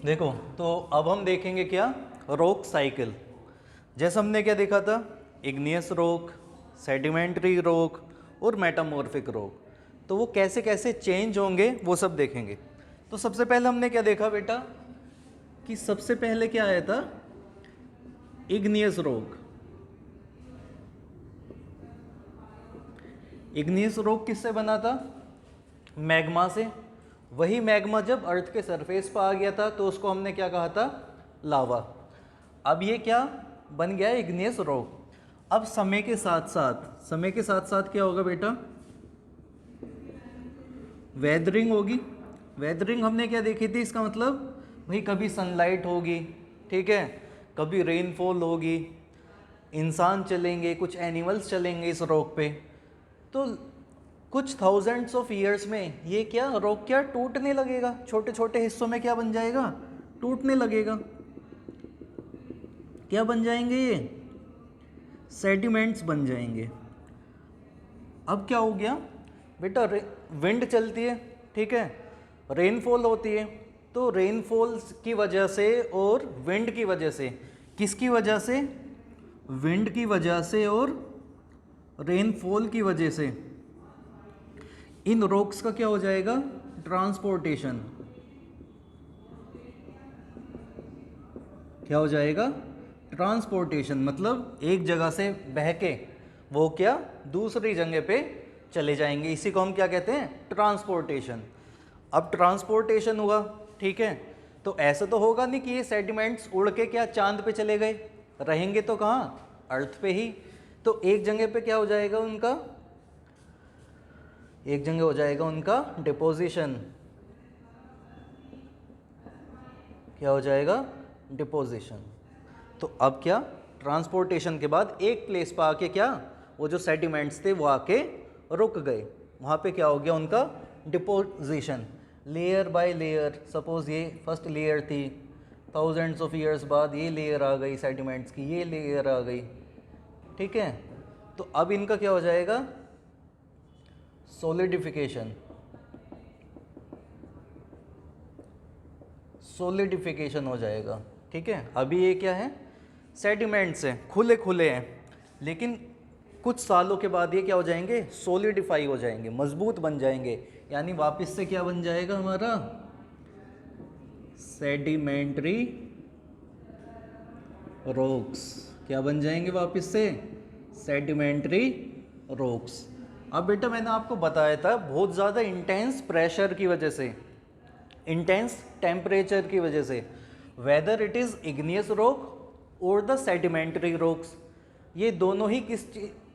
देखो, तो अब हम देखेंगे क्या, रॉक साइकिल। जैसे हमने क्या देखा था, इग्नियस रॉक, सेडिमेंट्री रॉक और मेटामॉर्फिक रॉक। तो वो कैसे कैसे चेंज होंगे वो सब देखेंगे। तो सबसे पहले हमने क्या देखा बेटा, कि सबसे पहले क्या आया था, इग्नियस रॉक। इग्नियस रॉक किससे बना था, मैग्मा से। वही मैग्मा जब अर्थ के सरफेस पर आ गया था तो उसको हमने क्या कहा था, लावा। अब ये क्या बन गया, इग्नियस रॉक। अब समय के साथ साथ क्या होगा बेटा, वेदरिंग होगी। वेदरिंग हमने क्या देखी थी, इसका मतलब भाई कभी सनलाइट होगी, ठीक है, कभी रेनफॉल होगी, इंसान चलेंगे, कुछ एनिमल्स चलेंगे इस रॉक पे। तो कुछ थाउजेंड्स ऑफ ईयर्स में ये क्या रॉक क्या टूटने लगेगा, छोटे छोटे हिस्सों में क्या बन जाएगा, टूटने लगेगा। क्या बन जाएंगे, ये सेडिमेंट्स बन जाएंगे। अब क्या हो गया बेटा, विंड चलती है, ठीक है, रेनफॉल होती है। तो रेनफॉल की वजह से और विंड की वजह से, किसकी वजह से, विंड की वजह से और रेनफॉल की वजह से इन रॉक्स का क्या हो जाएगा, ट्रांसपोर्टेशन। क्या हो जाएगा, ट्रांसपोर्टेशन। मतलब एक जगह से बह के वो क्या दूसरी जगह पे चले जाएंगे, इसी को हम क्या कहते हैं, ट्रांसपोर्टेशन। अब ट्रांसपोर्टेशन हुआ, ठीक है, तो ऐसा तो होगा नहीं कि ये सेडिमेंट्स उड़ के क्या चांद पे चले गए, रहेंगे तो कहाँ, अर्थ पे ही। तो एक जगह पे क्या हो जाएगा उनका, एक जगह हो जाएगा उनका डिपोजिशन। क्या हो जाएगा, डिपोजिशन। तो अब क्या, ट्रांसपोर्टेशन के बाद एक प्लेस पर आके क्या, वो जो सेडिमेंट्स थे वो आके रुक गए, वहाँ पे क्या हो गया उनका deposition. Layer by layer, suppose ये फर्स्ट लेयर थी, थाउजेंड्स ऑफ ईयर्स बाद ये लेयर आ गई सेडिमेंट्स की, ये लेयर आ गई, ठीक है। तो अब इनका क्या हो जाएगा, सॉलिडिफिकेशन। सॉलिडिफिकेशन हो जाएगा, ठीक है। अभी ये क्या है, सेडिमेंट्स हैं, खुले खुले हैं, लेकिन कुछ सालों के बाद ये क्या हो जाएंगे, सॉलिडिफाई हो जाएंगे, मजबूत बन जाएंगे। यानी वापस से क्या बन जाएगा हमारा, सेडिमेंट्री रॉक्स। क्या बन जाएंगे वापस से, सेडिमेंट्री रॉक्स। अब बेटा मैंने आपको बताया था, बहुत ज़्यादा इंटेंस प्रेशर की वजह से, इंटेंस टेम्परेचर की वजह से, whether it is igneous rock और द सेडिमेंट्री रॉक्स, ये दोनों ही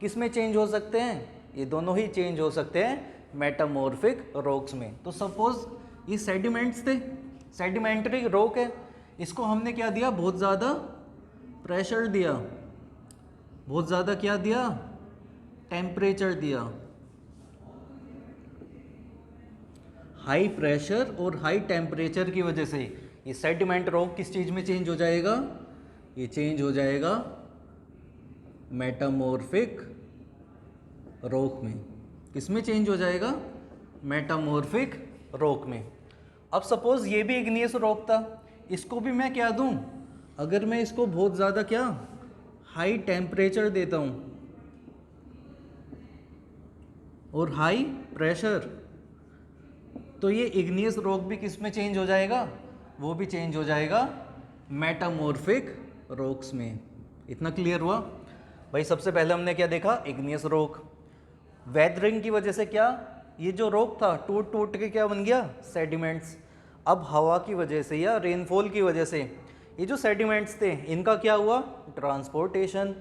किस में चेंज हो सकते हैं, ये दोनों ही चेंज हो सकते हैं मेटामॉर्फिक रॉक्स में। तो सपोज ये सेडिमेंट्स थे, सेडिमेंट्री रॉक है, इसको हमने क्या दिया, बहुत ज़्यादा प्रेशर दिया, बहुत ज़्यादा क्या दिया, टेम्परेचर दिया। हाई प्रेशर और हाई टेम्परेचर की वजह से ये सेडिमेंट रॉक किस चीज़ में चेंज हो जाएगा, ये चेंज हो जाएगा मेटामॉर्फिक रॉक में। किस में चेंज हो जाएगा, मेटामॉर्फिक रॉक में। अब सपोज ये भी इग्नियस रॉक था, इसको भी मैं क्या दूं, अगर मैं इसको बहुत ज़्यादा क्या हाई टेम्परेचर देता हूं और हाई प्रेशर, तो ये इग्नियस रॉक भी किस में चेंज हो जाएगा, वो भी चेंज हो जाएगा मेटामॉर्फिक रॉक्स में। इतना क्लियर हुआ भाई। सबसे पहले हमने क्या देखा, इग्नियस रॉक। वेदरिंग की वजह से क्या, ये जो रॉक था टूट टूट के क्या बन गया, सेडिमेंट्स। अब हवा की वजह से या रेनफॉल की वजह से ये जो सेडिमेंट्स थे इनका क्या हुआ, ट्रांसपोर्टेशन।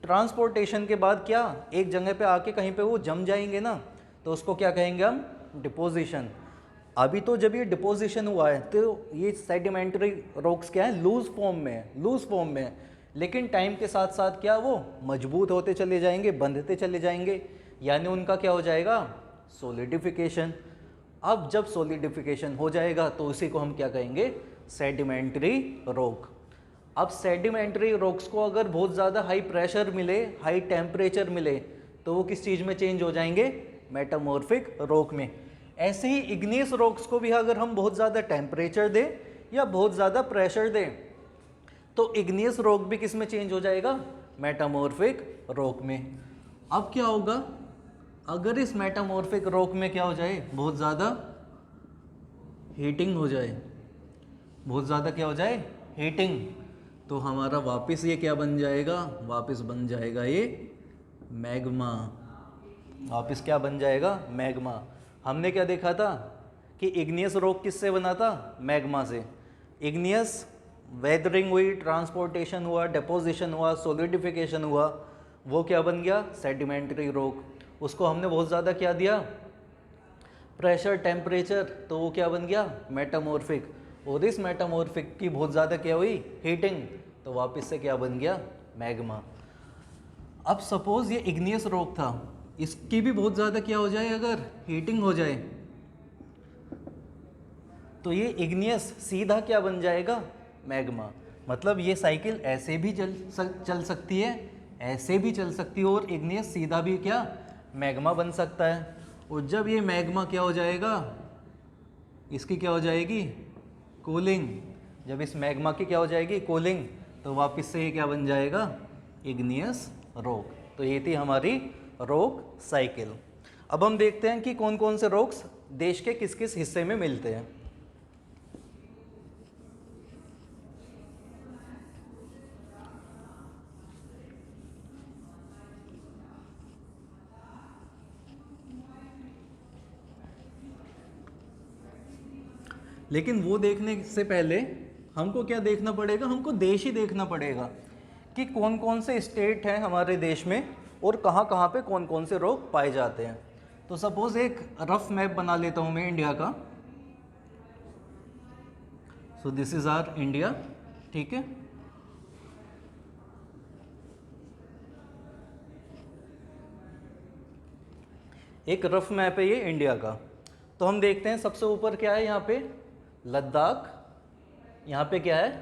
ट्रांसपोर्टेशन के बाद क्या, एक जगह पे आके कहीं पे वो जम जाएंगे ना, तो उसको क्या कहेंगे हम, डिपोजिशन। अभी तो जब ये डिपोजिशन हुआ है तो ये सेडिमेंट्री रॉक्स क्या है, लूज फॉर्म में है, लूज फॉर्म में है, लेकिन टाइम के साथ साथ क्या वो मजबूत होते चले जाएंगे, बंधते चले जाएंगे, यानी उनका क्या हो जाएगा, सॉलिडिफिकेशन। अब जब सॉलिडिफिकेशन हो जाएगा तो उसी को हम क्या कहेंगे, सेडिमेंट्री रॉक। अब सेडिमेंट्री रॉक्स को अगर बहुत ज़्यादा हाई प्रेशर मिले, हाई टेम्परेचर मिले, तो वो किस चीज़ में चेंज हो जाएंगे, मेटामॉर्फिक रॉक में। ऐसे ही इग्नियस रॉक्स को भी अगर हम बहुत ज़्यादा टेम्परेचर दें या बहुत ज़्यादा प्रेशर दे, तो इग्नियस रॉक भी किस में चेंज हो जाएगा? मेटामॉर्फिक रॉक में। अब क्या होगा अगर इस मेटामॉर्फिक रॉक में क्या हो जाए? बहुत ज़्यादा हीटिंग हो जाए, बहुत ज़्यादा क्या हो जाए? हीटिंग। तो हमारा वापस ये क्या बन जाएगा? वापस बन जाएगा ये मैग्मा। वापस क्या बन जाएगा? मैग्मा। हमने क्या देखा था कि इग्नियस रॉक किससे बना था? मैग्मा से। इग्नियस वेदरिंग हुई, ट्रांसपोर्टेशन हुआ, डेपोजिशन हुआ, सॉलिडिफिकेशन हुआ, वो क्या बन गया? Sedimentary rock. उसको हमने बहुत ज़्यादा क्या दिया? प्रेशर, टेम्परेचर, तो वो क्या बन गया? मेटामॉर्फिक। और इस मेटामॉर्फिक की बहुत ज़्यादा क्या हुई? हीटिंग, तो वापस से क्या बन गया? मैग्मा। अब सपोज ये इग्नियस रॉक था, इसकी भी बहुत ज़्यादा क्या हो जाए? अगर हीटिंग हो जाए तो ये इग्नियस सीधा क्या बन जाएगा? मैग्मा। मतलब ये साइकिल ऐसे भी चल सकती है, ऐसे भी चल सकती है, और इग्नियस सीधा भी क्या? मैग्मा बन सकता है। और जब ये मैग्मा क्या हो जाएगा? इसकी क्या हो जाएगी? कूलिंग। जब इस मैग्मा की क्या हो जाएगी? कूलिंग, तो वापस से ये क्या बन जाएगा? Igneous rock. तो ये थी हमारी रॉक साइकिल। अब हम देखते हैं कि कौन कौन से रॉक्स देश के किस किस हिस्से में मिलते हैं। लेकिन वो देखने से पहले हमको क्या देखना पड़ेगा? हमको देश ही देखना पड़ेगा कि कौन कौन से स्टेट हैं हमारे देश में और कहाँ कहाँ पे कौन कौन से रॉक पाए जाते हैं। तो सपोज एक रफ मैप बना लेता हूँ मैं इंडिया का। So this is our India, ठीक है। एक रफ मैप है ये इंडिया का। तो हम देखते हैं सबसे ऊपर क्या है? यहाँ पे लद्दाख, यहाँ पे क्या है?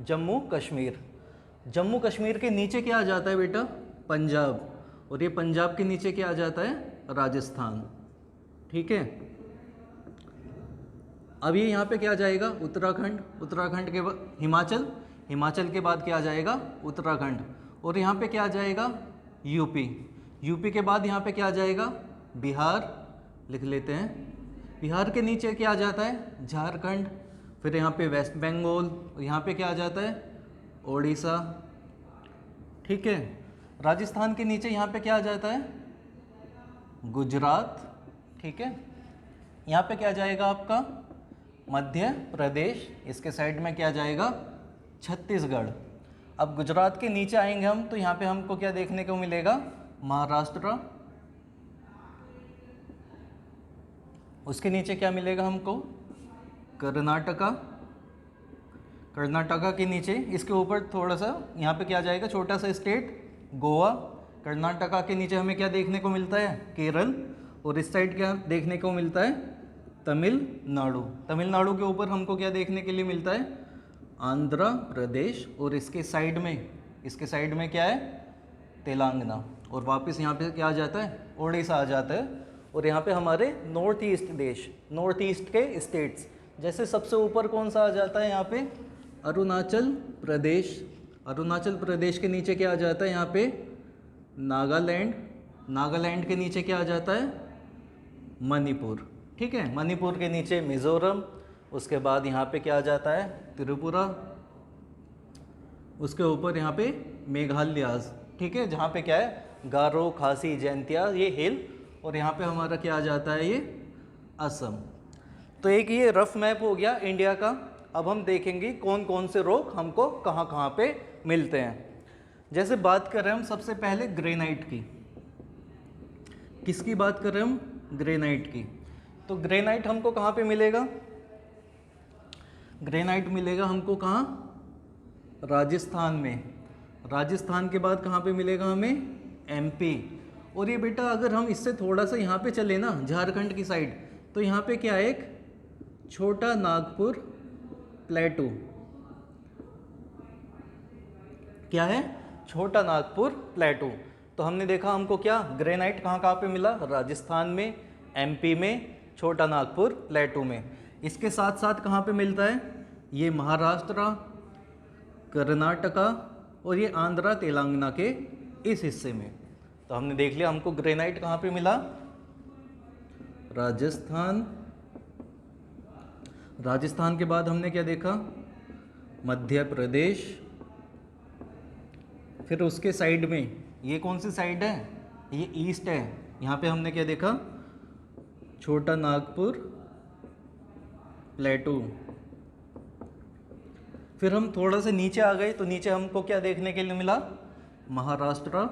जम्मू कश्मीर। जम्मू कश्मीर के नीचे क्या आ जाता है बेटा? पंजाब। और ये पंजाब के नीचे क्या आ जाता है? राजस्थान, ठीक है। अब ये यहाँ पे क्या आ जाएगा? उत्तराखंड। उत्तराखंड के बाद हिमाचल, हिमाचल के बाद क्या आ जाएगा? उत्तराखंड। और यहाँ पे क्या आ जाएगा? यूपी। यूपी के बाद यहाँ पे क्या आ जाएगा? बिहार, लिख लेते हैं। बिहार के नीचे क्या आ जाता है? झारखंड। फिर यहाँ पे वेस्ट बंगाल, यहाँ पे क्या आ जाता है? ओडिशा, ठीक है। राजस्थान के नीचे यहाँ पे क्या आ जाता है? गुजरात, ठीक है। यहाँ पे क्या आ जाएगा आपका? मध्य प्रदेश। इसके साइड में क्या आ जाएगा? छत्तीसगढ़। अब गुजरात के नीचे आएंगे हम तो यहाँ पे हमको क्या देखने को मिलेगा? महाराष्ट्र। उसके नीचे क्या मिलेगा हमको? कर्नाटका। कर्नाटका के नीचे इसके ऊपर थोड़ा सा यहाँ पे क्या आ जाएगा? छोटा सा स्टेट गोवा। कर्नाटका के नीचे हमें क्या देखने को मिलता है? केरल। और इस साइड क्या देखने को मिलता है? तमिलनाडु। तमिलनाडु के ऊपर हमको क्या देखने के लिए मिलता है? आंध्र प्रदेश। और इसके साइड में क्या है? तेलंगाना। और वापस यहाँ पे क्या आ जाता है? ओडिशा आ जाता है। और यहाँ पे हमारे नॉर्थ ईस्ट देश, नॉर्थ ईस्ट के स्टेट्स, जैसे सबसे ऊपर कौन सा आ जाता है यहाँ पे? अरुणाचल प्रदेश। अरुणाचल प्रदेश के नीचे क्या आ जाता है? यहाँ पे नागालैंड। नागालैंड के नीचे क्या आ जाता है? मणिपुर, ठीक है। मणिपुर के नीचे मिज़ोरम। उसके बाद यहाँ पे क्या आ जाता है? त्रिपुरा। उसके ऊपर यहाँ पे मेघालय, ठीक है, जहाँ पे क्या है? गारो, खासी, जैंतिया, ये हिल। और यहाँ पे हमारा क्या आ जाता है? ये असम। तो एक ये रफ मैप हो गया इंडिया का। अब हम देखेंगे कौन कौन से रॉक हमको कहाँ कहाँ पे मिलते हैं। जैसे बात कर रहे हैं हम सबसे पहले ग्रेनाइट की। किसकी बात कर रहे हैं हम? ग्रेनाइट की। तो ग्रेनाइट हमको कहाँ पे मिलेगा? ग्रेनाइट मिलेगा हमको कहाँ? राजस्थान में। राजस्थान के बाद कहाँ पे मिलेगा हमें? एमपी। और ये बेटा अगर हम इससे थोड़ा सा यहाँ पे चले ना, झारखंड की साइड, तो यहाँ पे क्या है? एक छोटा नागपुर प्लेटू। क्या है? छोटा नागपुर प्लेटू। तो हमने देखा हमको क्या? ग्रेनाइट कहाँ कहाँ पे मिला? राजस्थान में, एमपी में, छोटा नागपुर प्लेटू में। इसके साथ साथ कहाँ पे मिलता है? ये महाराष्ट्र, कर्नाटका और ये आंध्रा तेलंगाना के इस हिस्से में। तो हमने देख लिया हमको ग्रेनाइट कहाँ पे मिला, राजस्थान। राजस्थान के बाद हमने क्या देखा, मध्य प्रदेश। फिर उसके साइड में, ये कौन सी साइड है, ये ईस्ट है, यहाँ पे हमने क्या देखा, छोटा नागपुर, प्लेटू। फिर हम थोड़ा सा नीचे आ गए तो नीचे हमको क्या देखने के लिए मिला, महाराष्ट्र।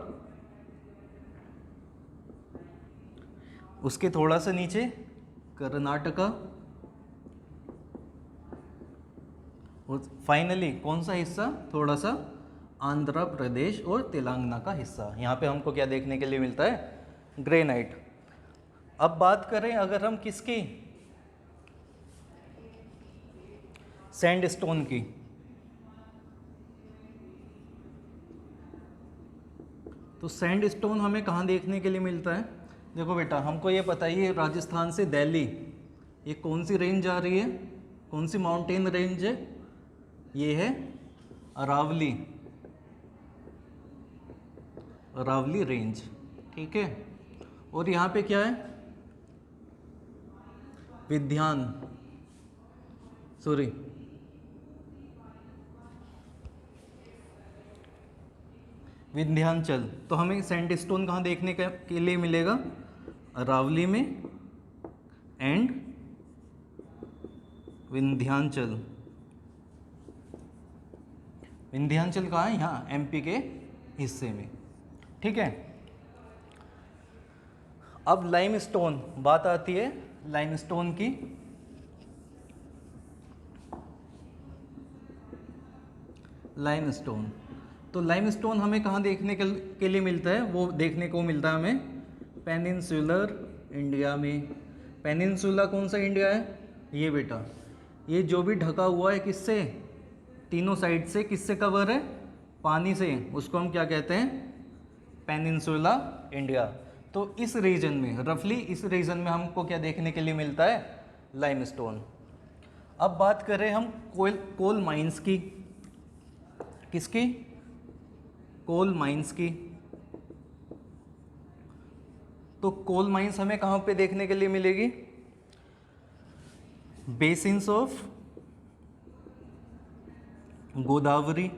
उसके थोड़ा सा नीचे कर्नाटका। और फाइनली कौन सा हिस्सा, थोड़ा सा आंध्र प्रदेश और तेलंगाना का हिस्सा। यहाँ पे हमको क्या देखने के लिए मिलता है, ग्रेनाइट। अब बात करें अगर हम किसकी, सैंडस्टोन की। तो सैंडस्टोन हमें कहाँ देखने के लिए मिलता है, देखो बेटा हमको ये पता है, ये राजस्थान से दिल्ली, ये कौन सी रेंज आ रही है, कौन सी माउंटेन रेंज है, ये है अरावली, अरावली रेंज, ठीक है। और यहाँ पे क्या है, विंध्याचल। तो हमें सैंडस्टोन कहाँ देखने के लिए मिलेगा, अरावली में एंड विंध्याचल। विंध्याचल कहाँ है, यहाँ एमपी के हिस्से में, ठीक है। अब लाइमस्टोन, बात आती है लाइमस्टोन की। लाइमस्टोन, तो लाइमस्टोन हमें कहाँ देखने के लिए मिलता है, वो देखने को मिलता है हमें पेनिनसुलर इंडिया में। पेनिनसुला कौन सा इंडिया है, ये बेटा, ये जो भी ढका हुआ है किससे, तीनों साइड से किससे कवर है, पानी से, उसको हम क्या कहते हैं, पेनिनसुला इंडिया। तो इस रीजन में, रफली इस रीजन में हमको क्या देखने के लिए मिलता है, लाइमस्टोन। अब बात करें हम कोल माइंस की, किसकी, कोल माइंस की। तो कोल माइंस हमें कहाँ पे देखने के लिए मिलेगी, बेसिन्स ऑफ गोदावरी।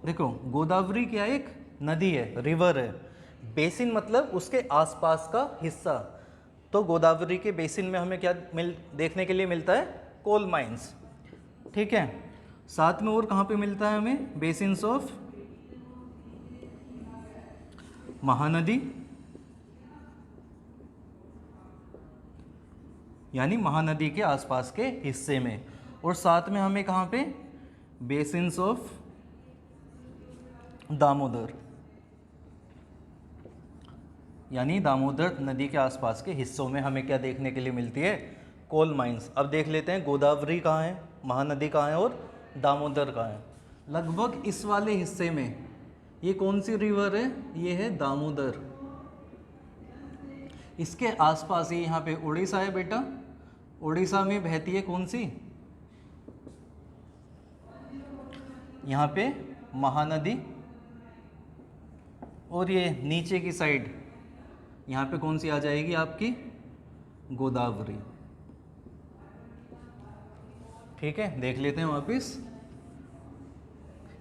देखो गोदावरी क्या, एक नदी है, रिवर है, बेसिन मतलब उसके आसपास का हिस्सा। तो गोदावरी के बेसिन में हमें क्या देखने के लिए मिलता है, कोल माइंस, ठीक है। साथ में और कहाँ पे मिलता है हमें, बेसिन्स ऑफ महानदी, यानी महानदी के आसपास के हिस्से में। और साथ में हमें कहाँ पे, बेसिन्स ऑफ दामोदर, यानी दामोदर नदी के आसपास के हिस्सों में हमें क्या देखने के लिए मिलती है, कोल माइंस। अब देख लेते हैं गोदावरी कहाँ है, महानदी कहाँ है और दामोदर कहाँ है। लगभग इस वाले हिस्से में ये कौन सी रिवर है, ये है दामोदर। इसके आसपास ये यहाँ पे उड़ीसा है बेटा, उड़ीसा में बहती है कौन सी, यहाँ पे महानदी। और ये नीचे की साइड यहाँ पे कौन सी आ जाएगी आपकी, गोदावरी, ठीक है। देख लेते हैं वापस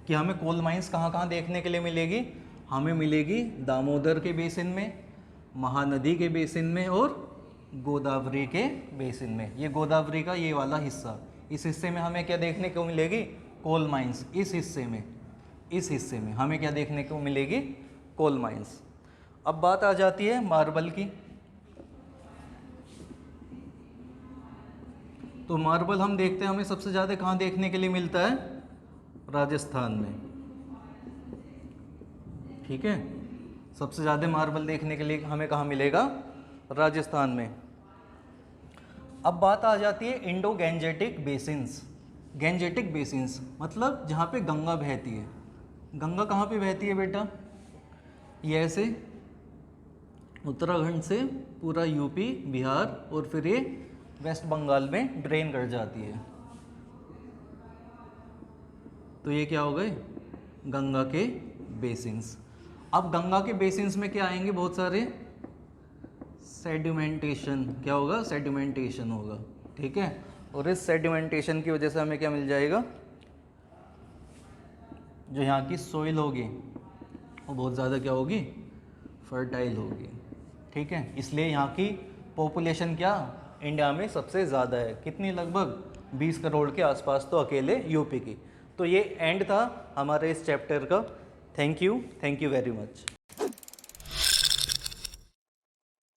कि हमें कोल माइंस कहाँ कहाँ देखने के लिए मिलेगी, हमें मिलेगी दामोदर के बेसिन में, महानदी के बेसिन में और गोदावरी के बेसिन में। ये गोदावरी का ये वाला हिस्सा, इस हिस्से में हमें क्या देखने को मिलेगी, कोल माइंस। इस हिस्से में हमें क्या देखने को मिलेगी, कोल माइंस। अब बात आ जाती है मार्बल की। तो मार्बल हम देखते हैं हमें सबसे ज़्यादा कहाँ देखने के लिए मिलता है, राजस्थान में, ठीक है। सबसे ज़्यादा मार्बल देखने के लिए हमें कहाँ मिलेगा, राजस्थान में। अब बात आ जाती है Indo Gangetic basins. Gangetic basins मतलब जहाँ पे गंगा बहती है। गंगा कहाँ पे बहती है बेटा, ये ऐसे उत्तराखंड से पूरा यूपी, बिहार और फिर ये वेस्ट बंगाल में ड्रेन कर जाती है। तो ये क्या हो गए, गंगा के बेसिन्स। अब गंगा के बेसिन्स में क्या आएंगे, बहुत सारे सेडिमेंटेशन। क्या होगा, सेडिमेंटेशन होगा, ठीक है। और इस सेडिमेंटेशन की वजह से हमें क्या मिल जाएगा, जो यहाँ की सोइल होगी वो बहुत ज़्यादा क्या होगी, फर्टाइल होगी, ठीक है। इसलिए यहाँ की पॉपुलेशन क्या इंडिया में सबसे ज़्यादा है, कितनी, लगभग 20 करोड़ के आसपास तो अकेले यूपी की। तो ये एंड था हमारे इस चैप्टर का। Thank you very much.